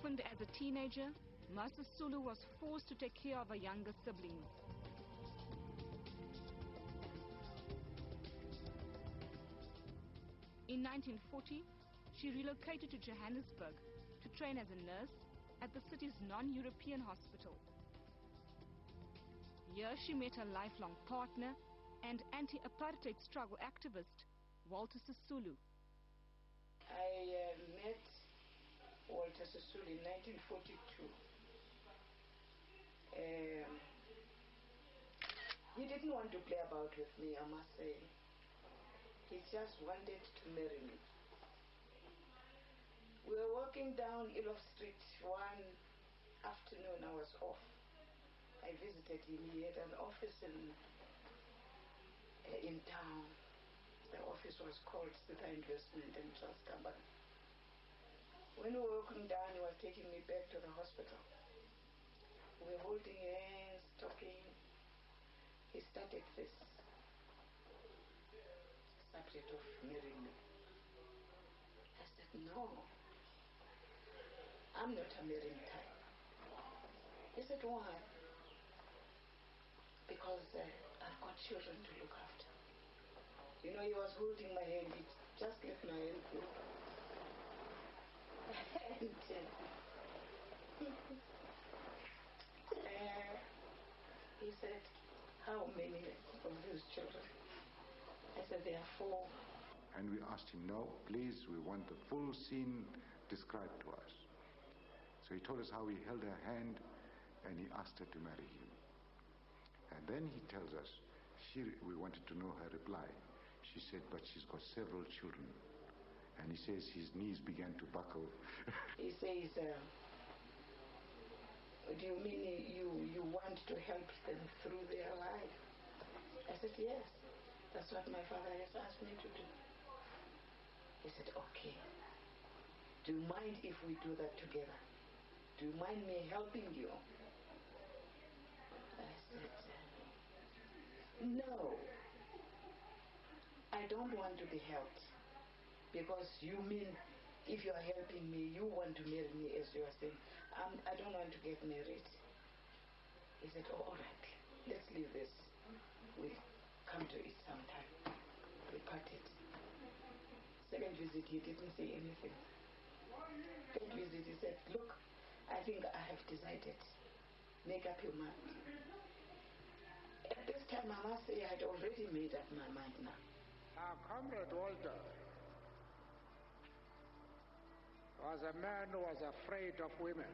Orphaned as a teenager, Master Sisulu was forced to take care of her younger siblings. In 1940, she relocated to Johannesburg to train as a nurse at the city's non-European hospital. Here she met her lifelong partner and anti-apartheid struggle activist, Walter Sisulu. I met Walter Sisulu in 1942. He didn't want to play about with me, I must say. He just wanted to marry me. We were walking down Elof Street one afternoon. I was off. I visited him. He had an office in town. The office was called Sita Investment in Transkei. When we were walking down, he was taking me back to the hospital. We were holding hands, talking. He started this subject of marrying me. I said, no, I'm not a marrying type. He said, why? Because I've got children to look after. You know, he was holding my hand. He just let my hand go. And he said, how many of those children? I said, there are 4. And we asked him, no, please, we want the full scene described to us. So he told us how he held her hand and he asked her to marry him. And then he tells us, we wanted to know her reply. She said, but she's got several children. And he says his knees began to buckle. He says, do you mean you want to help them through their life? I said, yes. That's what my father has asked me to do. He said, okay. Do you mind if we do that together? Do you mind me helping you? I said, no. I don't want to be helped. Because you mean, if you are helping me, you want to marry me, as you are saying. I don't want to get married. He said, oh, all right. Let's leave this. We'll come to it sometime. We parted. Second visit, he didn't say anything. Third visit, he said, look, I think I have decided. Make up your mind. At this time, I must say I had already made up my mind now. Our comrade Walter was a man who was afraid of women.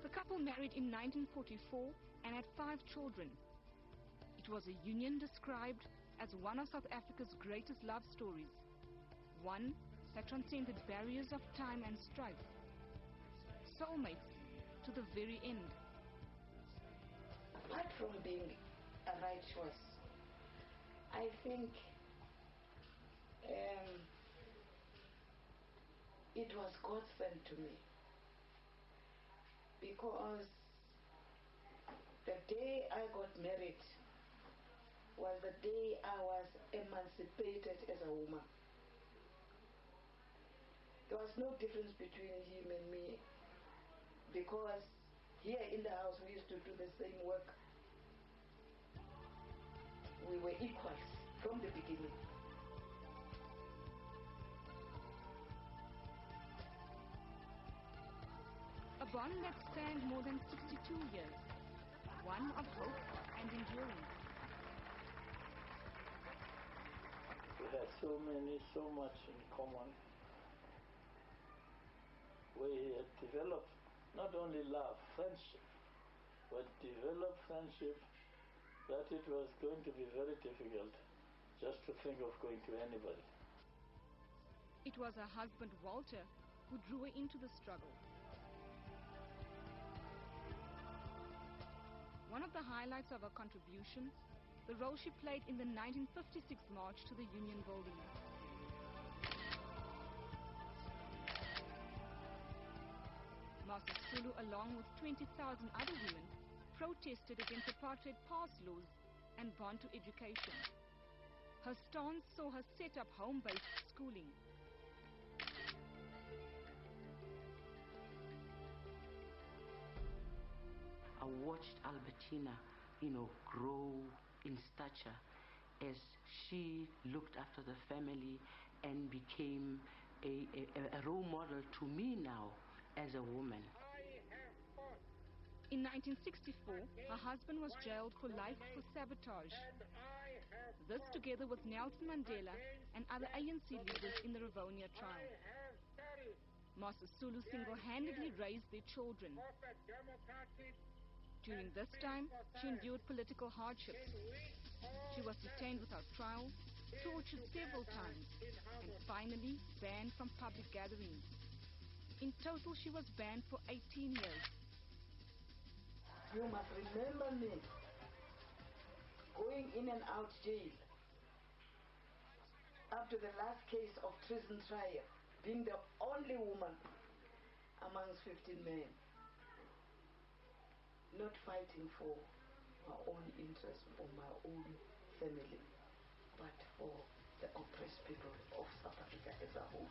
The couple married in 1944 and had 5 children. It was a union described as one of South Africa's greatest love stories. One that transcended barriers of time and strife. Soulmates to the very end. Apart from being a right choice, I think it was God sent to me. Because the day I got married was the day I was emancipated as a woman. There was no difference between him and me, because here in the house we used to do the same work. We were equals from the beginning. A bond that spanned more than 62 years. One of hope and endurance. We had so much in common. We had developed not only love, friendship, but developed friendship that it was going to be very difficult just to think of going to anybody. It was her husband Walter who drew her into the struggle. One of the highlights of her contribution, the role she played in the 1956 march to the Union Building. Master Sisulu, along with 20,000 other women, protested against apartheid pass laws and bond to education. Her stance saw her set up home-based schooling. I watched Albertina, grow in stature as she looked after the family and became a role model to me now as a woman. In 1964, her husband was jailed for life for sabotage. This, together with Nelson Mandela and other ANC leaders in the Rivonia trial. Master Sisulu single-handedly raised their children. During this time, she endured political hardships. She was detained without trial, tortured several times, and finally banned from public gatherings. In total, she was banned for 18 years. You must remember me going in and out jail up to the last case of treason trial, being the only woman amongst 15 men, not fighting for my own interests or my own family, but for the oppressed people of South Africa as a whole.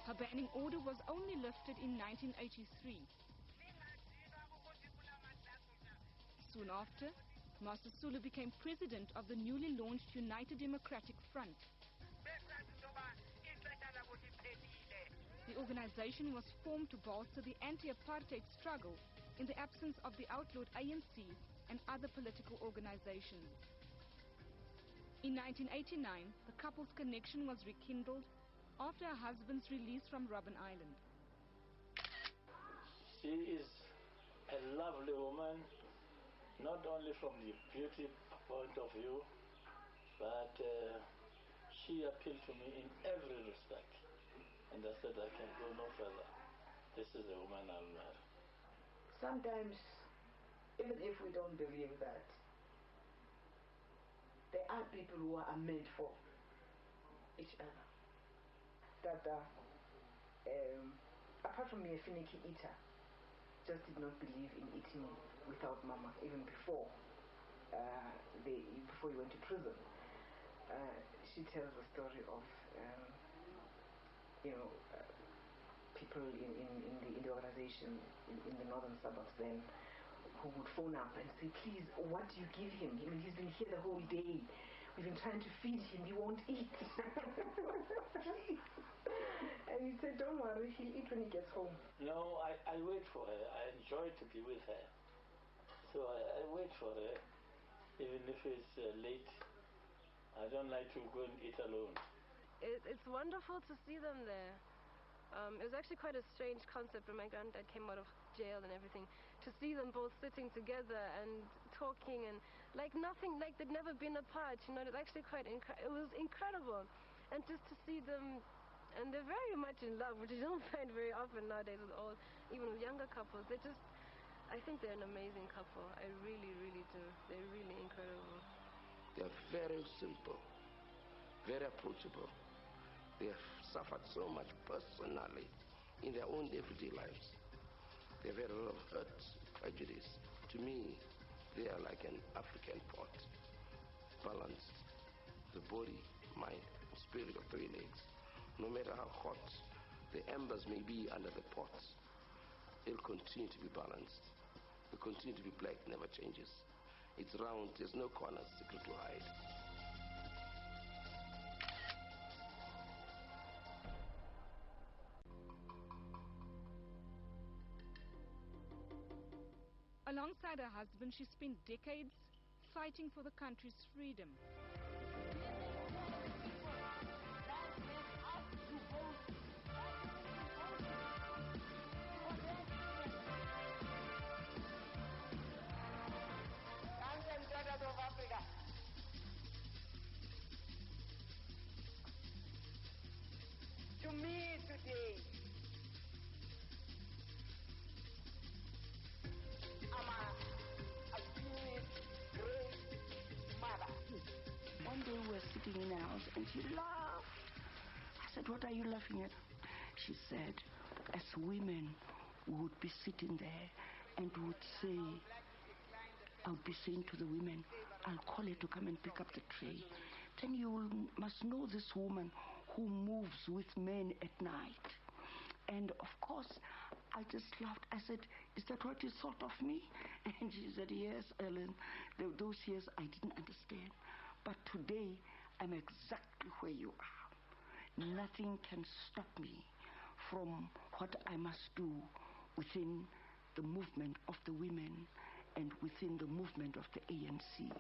Her banning order was only lifted in 1983. Soon after, Master Sisulu became president of the newly launched United Democratic Front. The organization was formed to bolster the anti-apartheid struggle in the absence of the outlawed ANC and other political organizations. In 1989, the couple's connection was rekindled after her husband's release from Robben Island. She is a lovely woman, not only from the beauty point of view, but she appealed to me in every respect. And I said, I can go no further. This is the woman I'll marry. Sometimes, even if we don't believe that, there are people who are meant for each other. Dada, apart from being a finicky eater, just did not believe in eating without Mama, even before before he went to prison. She tells the story of people in the organization in the northern suburbs then, who would phone up and say, please, what do you give him? I mean, he's been here the whole day. We've been trying to feed him. He won't eat. And he said, don't worry, he'll eat when he gets home. No, I wait for her. I enjoy to be with her. So I wait for her, even if it's late. I don't like to go and eat alone. It's wonderful to see them there. It was actually quite a strange concept when my granddad came out of jail and everything, to see them both sitting together and talking and like nothing, like they'd never been apart, it was actually it was incredible. And just to see them, and they're very much in love, which you don't find very often nowadays even with younger couples. I think they're an amazing couple. I really, really do. They're really incredible. They're very simple, very approachable. They have suffered so much personally in their own everyday lives. They've had a lot of hurt, prejudice. To me, they are like an African pot, balanced. The body, mind, and spirit of three legs. No matter how hot the embers may be under the pot, they'll continue to be balanced. They'll continue to be black, never changes. It's round, there's no corners, secret to hide. Alongside her husband, she spent decades fighting for the country's freedom. Of Africa. To me today, I'm a Jewish great mother. One day we were sitting in the house and she laughed. I said, what are you laughing at? She said, as women, we would be sitting there and would say, I would be saying to the women, I'll call her to come and pick up the tray. Then you must know this woman who moves with men at night. And of course, I just laughed. I said, is that what you thought of me? And she said, yes, Ellen. Those years I didn't understand. But today, I'm exactly where you are. Nothing can stop me from what I must do within the movement of the women and within the movement of the ANC.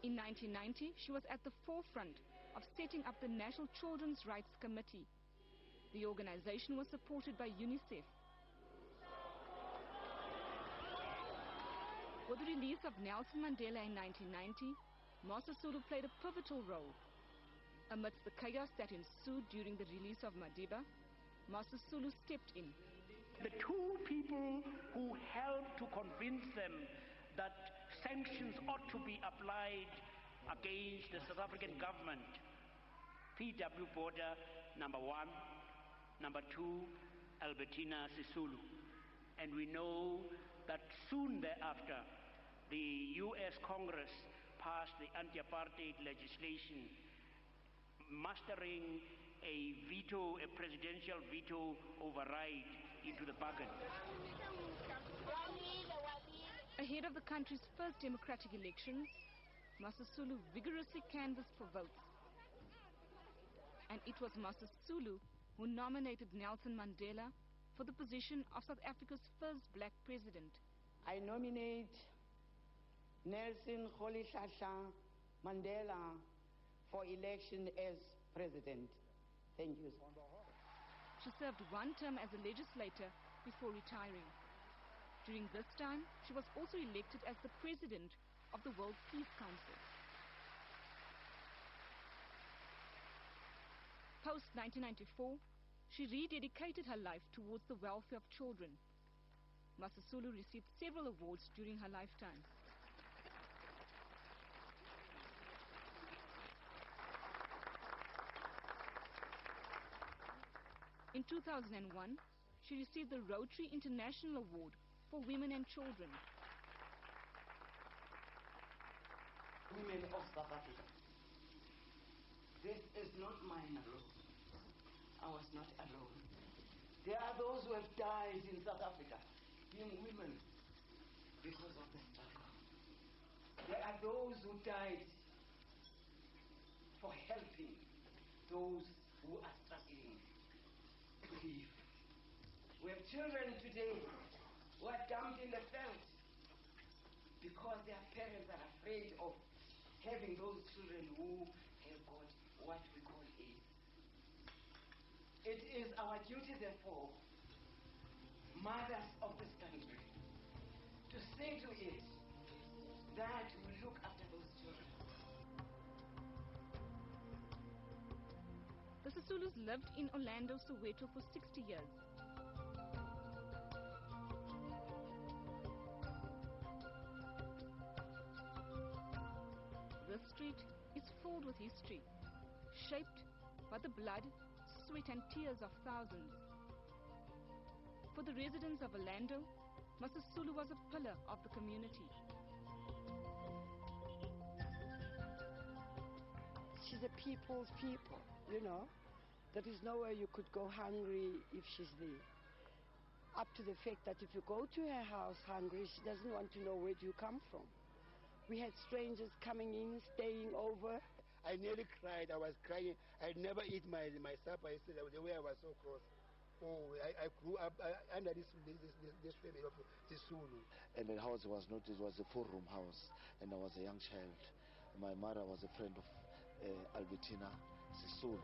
In 1990, she was at the forefront of setting up the National Children's Rights Committee. The organization was supported by UNICEF. With the release of Nelson Mandela in 1990, Master Sisulu played a pivotal role. Amidst the chaos that ensued during the release of Madiba, Master Sisulu stepped in. The two people who helped to convince them that sanctions ought to be applied against the South African government, P.W. Botha, number one, number two, Albertina Sisulu. And we know that soon thereafter, the U.S. Congress passed the anti-apartheid legislation, mastering a veto, a presidential veto override into the bargain. Ahead of the country's first democratic elections, Master Sisulu vigorously canvassed for votes. And it was Master Sisulu who nominated Nelson Mandela for the position of South Africa's first black president. I nominate Nelson Mandela for election as president. Thank you. She served one term as a legislator before retiring. During this time, she was also elected as the president of the World Peace Council. Post-1994, she rededicated her life towards the welfare of children. Master Sisulu received several awards during her lifetime. In 2001, she received the Rotary International Award for Women and Children. Women of South Africa, this is not mine alone. I was not alone. There are those who have died in South Africa, being women, because of the struggle. There are those who died for helping those who are struggling to live. We have children today who are dumped in the veldt because their parents are afraid of having those children who have got what we call AIDS. It is our duty, therefore, mothers of this country, to say to it that we look after those children. The Sisulus lived in Orlando, Soweto for 60 years. This street is filled with history, shaped by the blood, sweat and tears of thousands. For the residents of Orlando, Master Sisulu was a pillar of the community. She's a people's people, you know. There is nowhere you could go hungry if she's there. Up to the fact that if you go to her house hungry, she doesn't want to know where you come from. We had strangers coming in, staying over. I nearly cried. I was crying. I never eat my supper. I said the way I was so cross. Oh, I grew up under this family of Sisulu. And the house was not, it was a 4-room house. And I was a young child. My mother was a friend of Albertina Sisulu.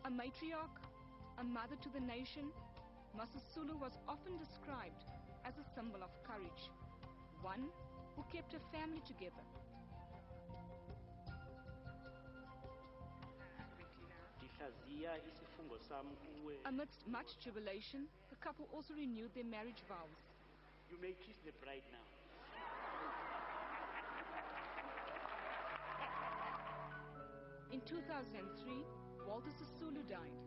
A matriarch, a mother to the nation, Master Sisulu was often described as a symbol of courage, one who kept her family together. Amidst much tribulation, the couple also renewed their marriage vows. You may kiss the bride now. In 2003, Walter Sisulu died.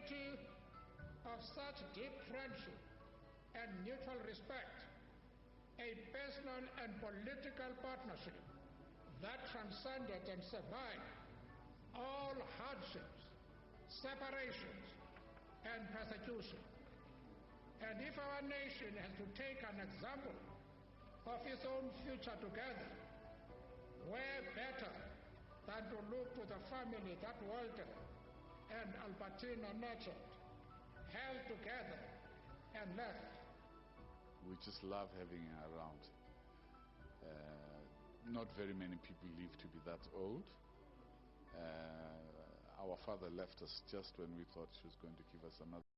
unity of such deep friendship and mutual respect, a personal and political partnership that transcended and survived all hardships, separations, and persecution. And if our nation has to take an example of its own future together, where better than to look to the family that Walter and Albertina nurtured, held together, and left. We just love having her around. Not very many people live to be that old. Our father left us just when we thought she was going to give us another